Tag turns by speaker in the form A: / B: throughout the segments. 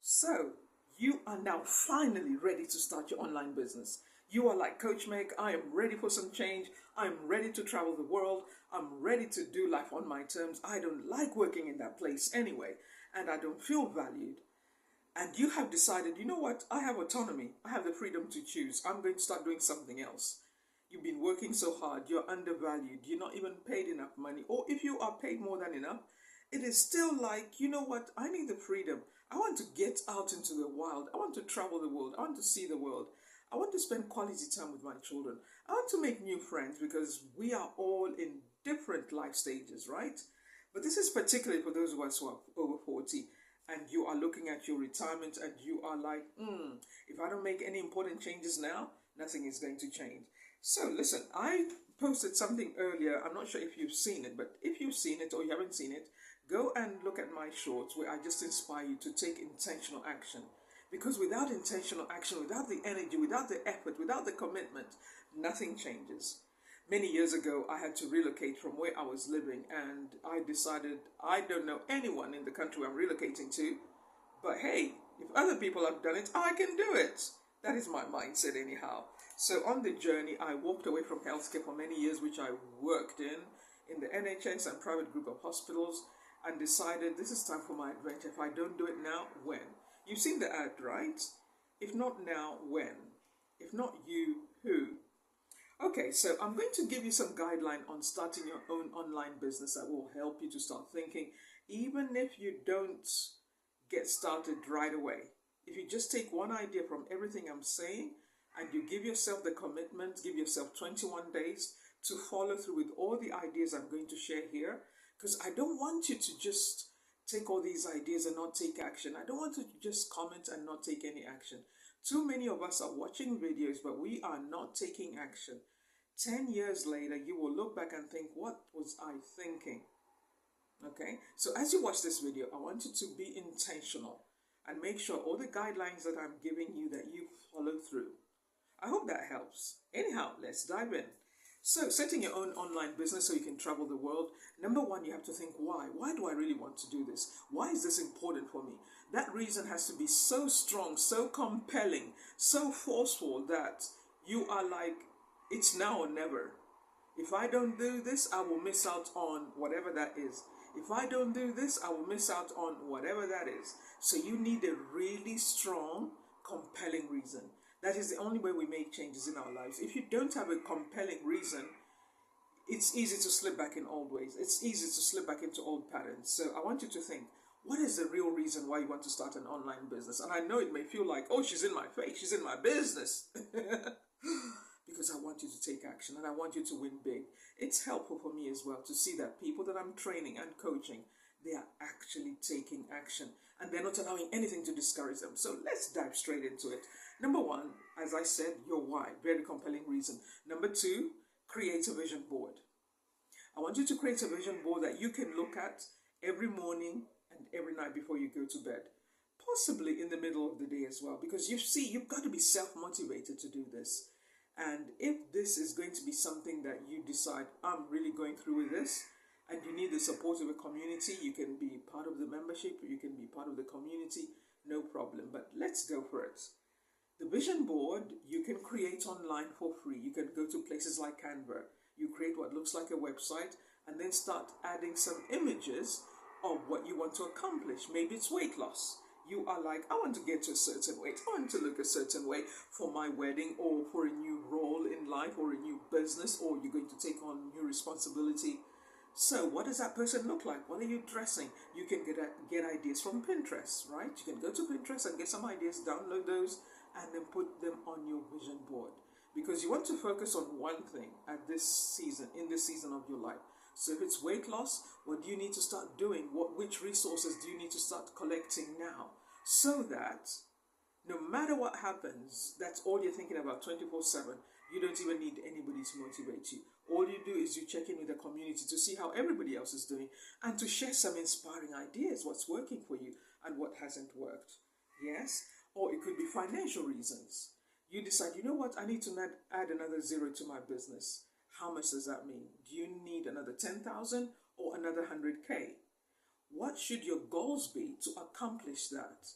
A: So, you are now finally ready to start your online business. You are like Coach Meg, I am ready for some change. I'm ready to travel the world. I'm ready to do life on my terms. I don't like working in that place anyway, and I don't feel valued. And you have decided, you know what, I have autonomy. I have the freedom to choose. I'm going to start doing something else. You've been working so hard, you're undervalued, you're not even paid enough money. Or if you are paid more than enough, it is still like, you know what, I need the freedom. I want to get out into the wild. I want to travel the world. I want to see the world. I want to spend quality time with my children. I want to make new friends because we are all in different life stages, right? But this is particularly for those of us who are over 40 and you are looking at your retirement and you are like, if I don't make any important changes now, nothing is going to change. So listen, I posted something earlier. I'm not sure if you've seen it, but if you've seen it or you haven't seen it, go and look at my shorts where I just inspire you to take intentional action. Because without intentional action, without the energy, without the effort, without the commitment, nothing changes. Many years ago, I had to relocate from where I was living, and I decided I don't know anyone in the country I'm relocating to, but hey, if other people have done it, I can do it. That is my mindset, anyhow. So on the journey, I walked away from healthcare for many years, which I worked in the NHS and private group of hospitals, and decided this is time for my adventure. If I don't do it now, when? You've seen the ad, right? If not now, when? If not you, who? Okay, so I'm going to give you some guideline on starting your own online business that will help you to start thinking, even if you don't get started right away. If you just take one idea from everything I'm saying and you give yourself the commitment, give yourself 21 days to follow through with all the ideas I'm going to share here, because I don't want you to just take all these ideas and not take action. I don't want you to just comment and not take any action. Too many of us are watching videos, but we are not taking action. 10 years later, you will look back and think, what was I thinking? Okay, so as you watch this video, I want you to be intentional and make sure all the guidelines that I'm giving you that you follow through. I hope that helps. Anyhow, let's dive in. So, setting your own online business so you can travel the world. Number one, you have to think why. Why do I really want to do this? Why is this important for me? That reason has to be so strong, so compelling, so forceful that you are like, it's now or never. If I don't do this, I will miss out on whatever that is. If I don't do this, I will miss out on whatever that is. So you need a really strong, compelling reason. That is the only way we make changes in our lives. If you don't have a compelling reason, it's easy to slip back in old ways. It's easy to slip back into old patterns. So I want you to think, what is the real reason why you want to start an online business? And I know it may feel like, oh, she's in my face, she's in my business. Because I want you to take action and I want you to win big. It's helpful for me as well to see that people that I'm training and coaching, they are actually taking action and they're not allowing anything to discourage them. So let's dive straight into it. Number one, as I said, your why. Very compelling reason. Number two, create a vision board. I want you to create a vision board that you can look at every morning and every night before you go to bed. Possibly in the middle of the day as well. Because you see, you've got to be self-motivated to do this. And if this is going to be something that you decide, I'm really going through with this, and you need the support of a community, you can be part of the membership, you can be part of the community, no problem. But let's go for it. The vision board you can create online for free. You can go to places like Canva. You create what looks like a website and then start adding some images of what you want to accomplish. Maybe it's weight loss. You are like, I want to get to a certain weight. I want to look a certain way for my wedding or for a new role in life or a new business, or you're going to take on new responsibility. So what does that person look like? What are you dressing? You can get ideas from Pinterest, right? You can go to Pinterest and get some ideas, download those, and then put them on your vision board. Because you want to focus on one thing at this season, in this season of your life. So if it's weight loss, what do you need to start doing? Which resources do you need to start collecting now? So that no matter what happens, that's all you're thinking about 24/7. You don't even need anybody to motivate you. All you do is you check in with the community to see how everybody else is doing and to share some inspiring ideas, what's working for you and what hasn't worked. Yes? Or it could be financial reasons. You decide, you know what, I need to add another zero to my business. How much does that mean? Do you need another 10,000 or another 100K? What should your goals be to accomplish that?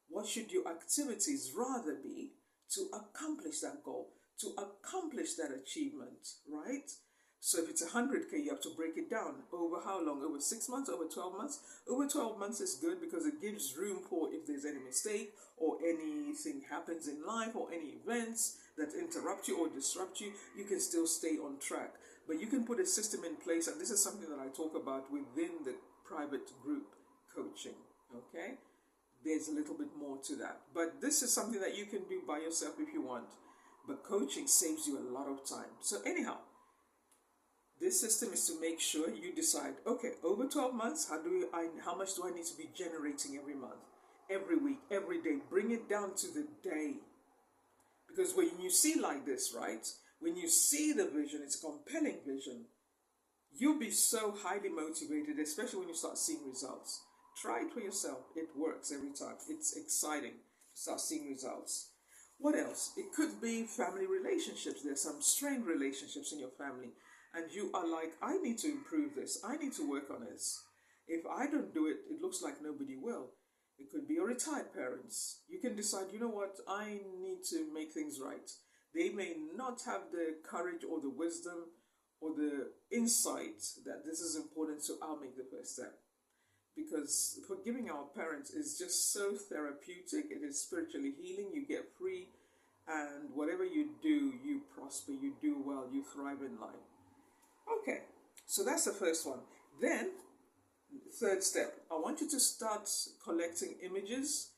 A: What should your activities rather be to accomplish that goal, to accomplish that achievement, right? So if it's 100K, you have to break it down. Over how long? Over 6 months? Over 12 months? Over 12 months is good because it gives room for if there's any mistake or anything happens in life or any events that interrupt you or disrupt you, you can still stay on track. But you can put a system in place, and this is something that I talk about within the private group coaching, okay? There's a little bit more to that. But this is something that you can do by yourself if you want. But coaching saves you a lot of time. So anyhow, this system is to make sure you decide, okay, over 12 months, how much do I need to be generating every month, every week, every day? Bring it down to the day. Because when you see like this, right, when you see the vision, it's a compelling vision, you'll be so highly motivated, especially when you start seeing results. Try it for yourself. It works every time. It's exciting to start seeing results. What else? It could be family relationships. There's some strained relationships in your family. And you are like, I need to improve this. I need to work on this. If I don't do it, it looks like nobody will. It could be your retired parents. You can decide, you know what, I need to make things right. They may not have the courage or the wisdom or the insight that this is important, so I'll make the first step. Because forgiving our parents is just so therapeutic. It is spiritually healing. You get free, and whatever you do, you prosper, you do well, you thrive in life. Okay, so that's the first one. Then, third step, I want you to start collecting images.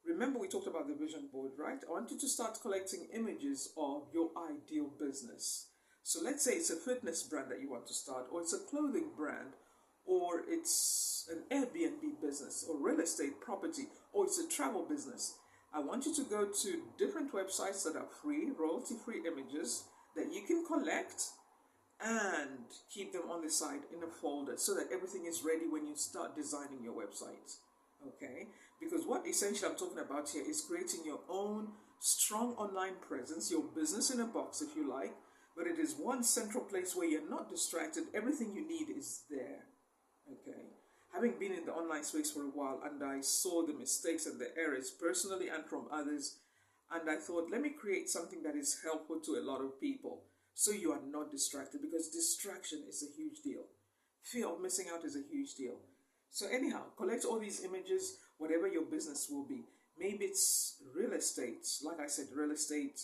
A: Remember we talked about the vision board, right? I want you to start collecting images of your ideal business. So let's say it's a fitness brand that you want to start, or it's a clothing brand, or it's an Airbnb business, or real estate property, or it's a travel business. I want you to go to different websites that are free, royalty-free images that you can collect and keep them on the side in a folder so that everything is ready when you start designing your website. Okay? Because what essentially I'm talking about here is creating your own strong online presence, your business in a box if you like, but it is one central place where you're not distracted. Everything you need is there. Okay? Having been in the online space for a while, and I saw the mistakes and the errors personally and from others, and I thought, let me create something that is helpful to a lot of people. So you are not distracted, because distraction is a huge deal. Fear of missing out is a huge deal. So anyhow, collect all these images, whatever your business will be. Maybe it's real estate. Like I said, real estate.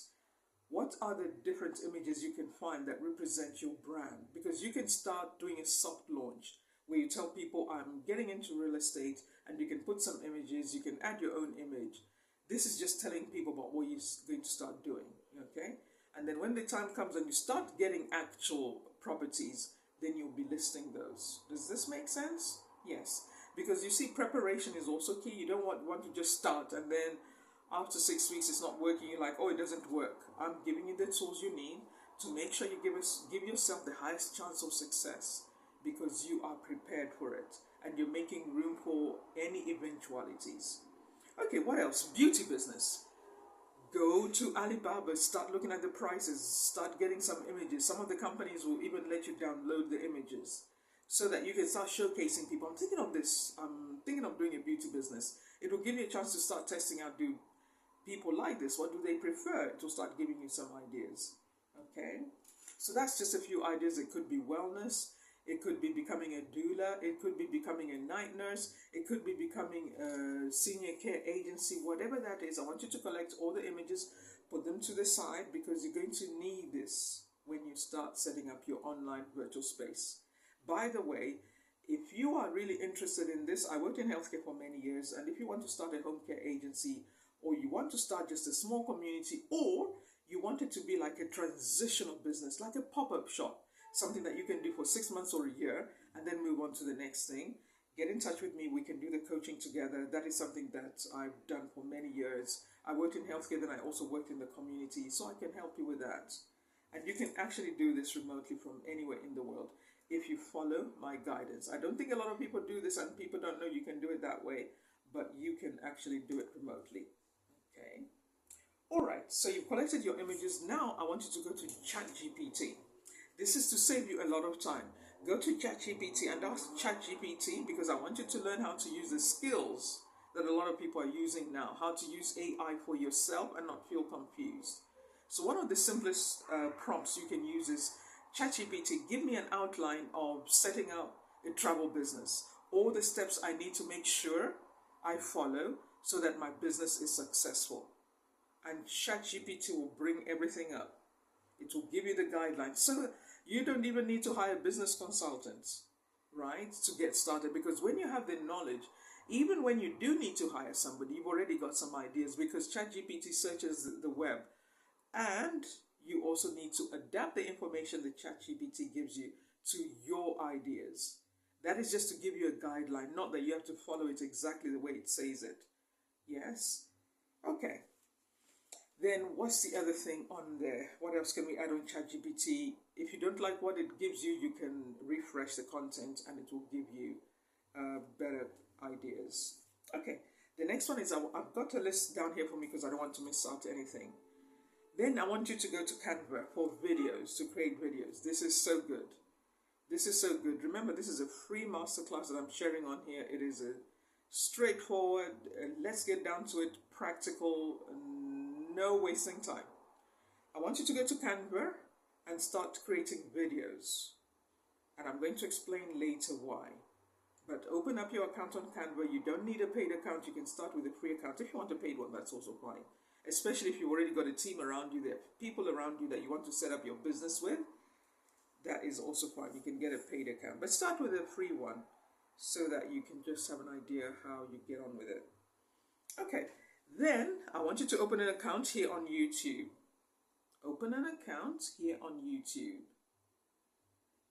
A: What are the different images you can find that represent your brand? Because you can start doing a soft launch where you tell people, I'm getting into real estate, and you can put some images, you can add your own image. This is just telling people about what you're going to start doing. Okay? And then when the time comes and you start getting actual properties, then you'll be listing those. Does this make sense? Yes. Because you see, preparation is also key. You don't want to just start and then after 6 weeks it's not working. You're like, oh, it doesn't work. I'm giving you the tools you need to make sure you give yourself the highest chance of success, because you are prepared for it and you're making room for any eventualities. Okay, what else? Beauty business. Go to Alibaba, start looking at the prices, start getting some images. Some of the companies will even let you download the images so that you can start showcasing people. I'm thinking of this, I'm thinking of doing a beauty business. It will give you a chance to start testing out, do people like this? What do they prefer? It will start giving you some ideas. Okay? So that's just a few ideas. It could be wellness. It could be becoming a doula. It could be becoming a night nurse. It could be becoming a senior care agency. Whatever that is, I want you to collect all the images, put them to the side, because you're going to need this when you start setting up your online virtual space. By the way, if you are really interested in this, I worked in healthcare for many years, and if you want to start a home care agency, or you want to start just a small community, or you want it to be like a transitional business, like a pop-up shop, something that you can do for 6 months or a year and then move on to the next thing, get in touch with me. We can do the coaching together. That is something that I've done for many years. I worked in healthcare, then I also worked in the community, so I can help you with that. And you can actually do this remotely from anywhere in the world if you follow my guidance. I don't think a lot of people do this, and people don't know you can do it that way, but you can actually do it remotely. Okay. All right, so you've collected your images. Now I want you to go to ChatGPT. This is to save you a lot of time. Go to ChatGPT and ask ChatGPT, because I want you to learn how to use the skills that a lot of people are using now, how to use AI for yourself and not feel confused. So one of the simplest prompts you can use is, ChatGPT, give me an outline of setting up a travel business, all the steps I need to make sure I follow so that my business is successful. And ChatGPT will bring everything up. It will give you the guidelines. So you don't even need to hire business consultants, right, to get started. Because when you have the knowledge, even when you do need to hire somebody, you've already got some ideas, because ChatGPT searches the web. And you also need to adapt the information that ChatGPT gives you to your ideas. That is just to give you a guideline, not that you have to follow it exactly the way it says it. Yes? Okay. Then what's the other thing on there? What else can we add on ChatGPT? If you don't like what it gives you, you can refresh the content and it will give you better ideas. Okay, the next one is, I've got a list down here for me because I don't want to miss out anything. Then I want you to go to Canva for videos, to create videos. This is so good. This is so good. Remember, this is a free masterclass that I'm sharing on here. It is a straightforward, let's get down to it, practical, no wasting time. I want you to go to Canva and start creating videos. And I'm going to explain later why. But open up your account on Canva. You don't need a paid account. You can start with a free account. If you want a paid one, that's also fine. Especially if you've already got a team around you, there are people around you that you want to set up your business with. That is also fine. You can get a paid account. But start with a free one so that you can just have an idea how you get on with it. Okay. Then I want you to open an account here on YouTube. Open an account here on YouTube.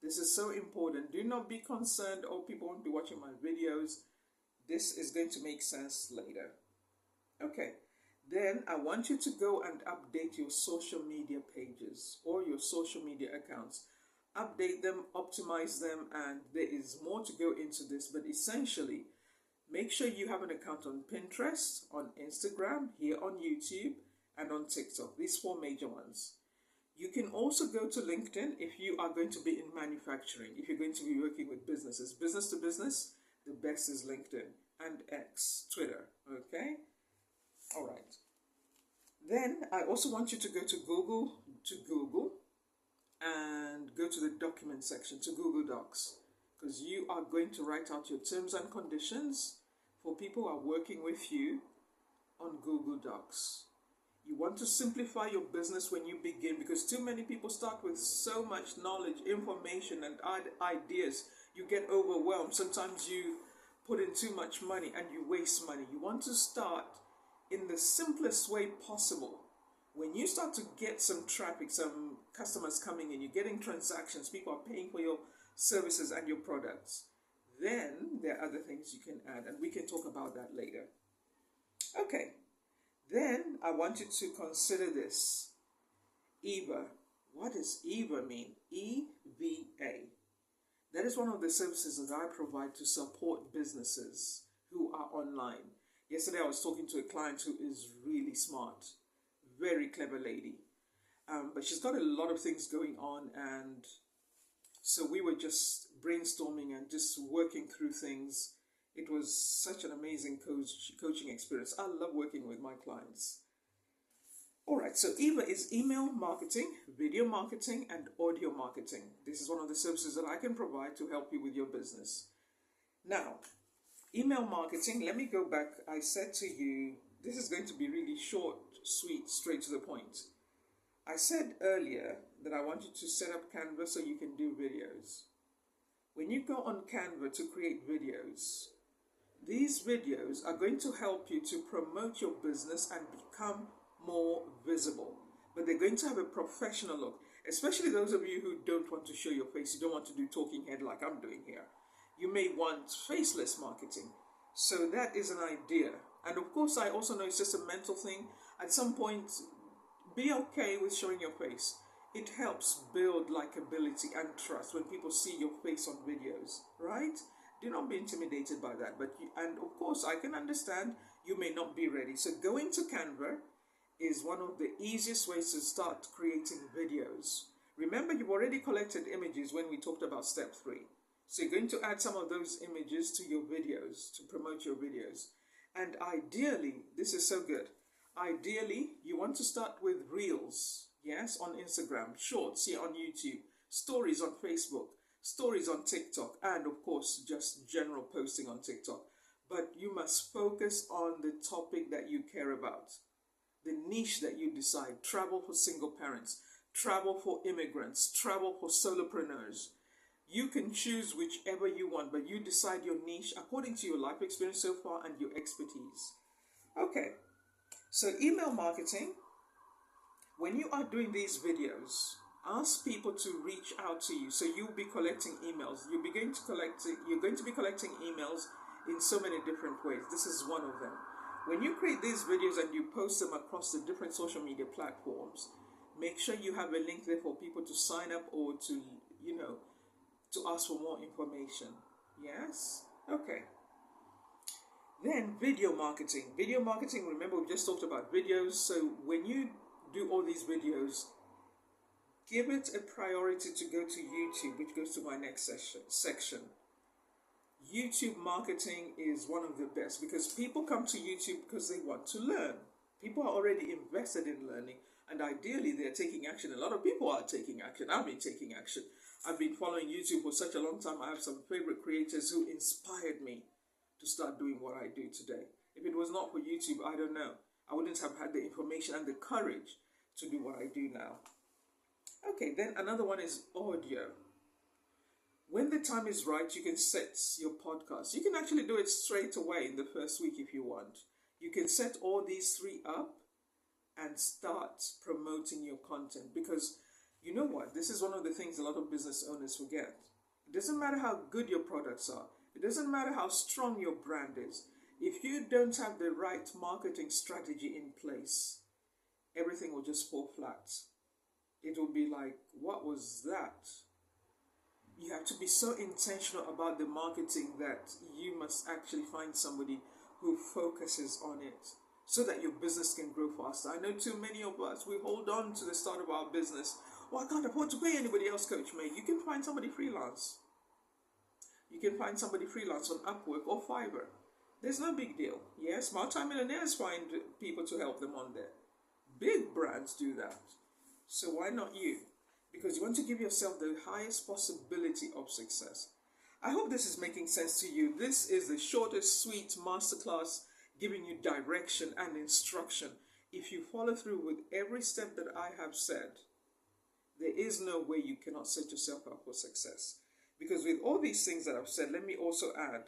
A: This is so important. Do not be concerned, oh, people won't be watching my videos. This is going to make sense later. Okay. Then I want you to go and update your social media pages or your social media accounts. Update them, optimize them, and there is more to go into this, but essentially, make sure you have an account on Pinterest, on Instagram, here on YouTube, and on TikTok. These 4 major ones. You can also go to LinkedIn if you are going to be in manufacturing, if you're going to be working with businesses. Business to business, the best is LinkedIn and X, Twitter, okay? All right. Then I also want you to go to Google, and go to the document section, to Google Docs, because you are going to write out your terms and conditions for people who are working with you on Google Docs. You want to simplify your business when you begin, because too many people start with so much knowledge, information, and ideas. You get overwhelmed. Sometimes you put in too much money and you waste money. You want to start in the simplest way possible. When you start to get some traffic, some customers coming in, you're getting transactions, people are paying for your services and your products, then there are other things you can add, and we can talk about that later. Okay, then I want you to consider this. EVA. What does EVA mean? EVA. That is one of the services that I provide to support businesses who are online. Yesterday I was talking to a client who is really smart, very clever lady. But she's got a lot of things going on, and so we were just brainstorming and just working through things. It was such an amazing coaching experience. I love working with my clients. All right, so EVA is email marketing, video marketing, and audio marketing. This is one of the services that I can provide to help you with your business. Now, email marketing, let me go back. I said to you, this is going to be really short, sweet, straight to the point. I said earlier that I want you to set up Canva so you can do videos. When you go on Canva to create videos, these videos are going to help you to promote your business and become more visible. But they're going to have a professional look, especially those of you who don't want to show your face. You don't want to do talking head like I'm doing here. You may want faceless marketing. So that is an idea. And of course, I also know it's just a mental thing. At some point, be okay with showing your face. It helps build likability and trust when people see your face on videos, right? Do not be intimidated by that. And of course, I can understand you may not be ready. So going to Canva is one of the easiest ways to start creating videos. Remember, you've already collected images when we talked about step 3. So you're going to add some of those images to your videos to promote your videos. And ideally, this is so good. Ideally, you want to start with reels, yes, on Instagram, shorts here on YouTube, stories on Facebook, stories on TikTok, and of course, just general posting on TikTok. But you must focus on the topic that you care about, the niche that you decide. Travel for single parents, travel for immigrants, travel for solopreneurs. You can choose whichever you want, but you decide your niche according to your life experience so far and your expertise. Okay, so email marketing, when you are doing these videos, ask people to reach out to you. So you'll be collecting emails. You're going to be collecting emails in so many different ways. This is one of them. When you create these videos and you post them across the different social media platforms, make sure you have a link there for people to sign up or to, to ask for more information. Yes? Okay. Then video marketing. Video marketing, remember we just talked about videos. So when you do all these videos, give it a priority to go to YouTube, which goes to my next section. YouTube marketing is one of the best because people come to YouTube because they want to learn. People are already invested in learning, and ideally they're taking action. A lot of people are taking action. I've been taking action. I've been following YouTube for such a long time. I have some favorite creators who inspired me to start doing what I do today. If it was not for YouTube, I don't know. I wouldn't have had the information and the courage to do what I do now. Okay, then another one is audio. When the time is right, you can set your podcast. You can actually do it straight away in the first week if you want. You can set all these three up and start promoting your content, because you know what? This is one of the things a lot of business owners forget. It doesn't matter how good your products are. It doesn't matter how strong your brand is. If you don't have the right marketing strategy in place, everything will just fall flat. It will be like, what was that? You have to be so intentional about the marketing that you must actually find somebody who focuses on it so that your business can grow faster. I know too many of us, we hold on to the start of our business. Well, I can't afford to pay anybody else, Coach May. You can find somebody freelance. You can find somebody freelance on Upwork or Fiverr. There's no big deal. Yes, multi-millionaires find people to help them on there. Big brands do that. So why not you? Because you want to give yourself the highest possibility of success. I hope this is making sense to you. This is the shortest, sweet masterclass giving you direction and instruction. If you follow through with every step that I have said, there is no way you cannot set yourself up for success. Because with all these things that I've said, let me also add,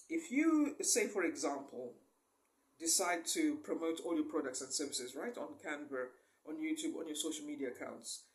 A: if you, say for example, decide to promote all your products and services, right, on Canva, on YouTube, on your social media accounts,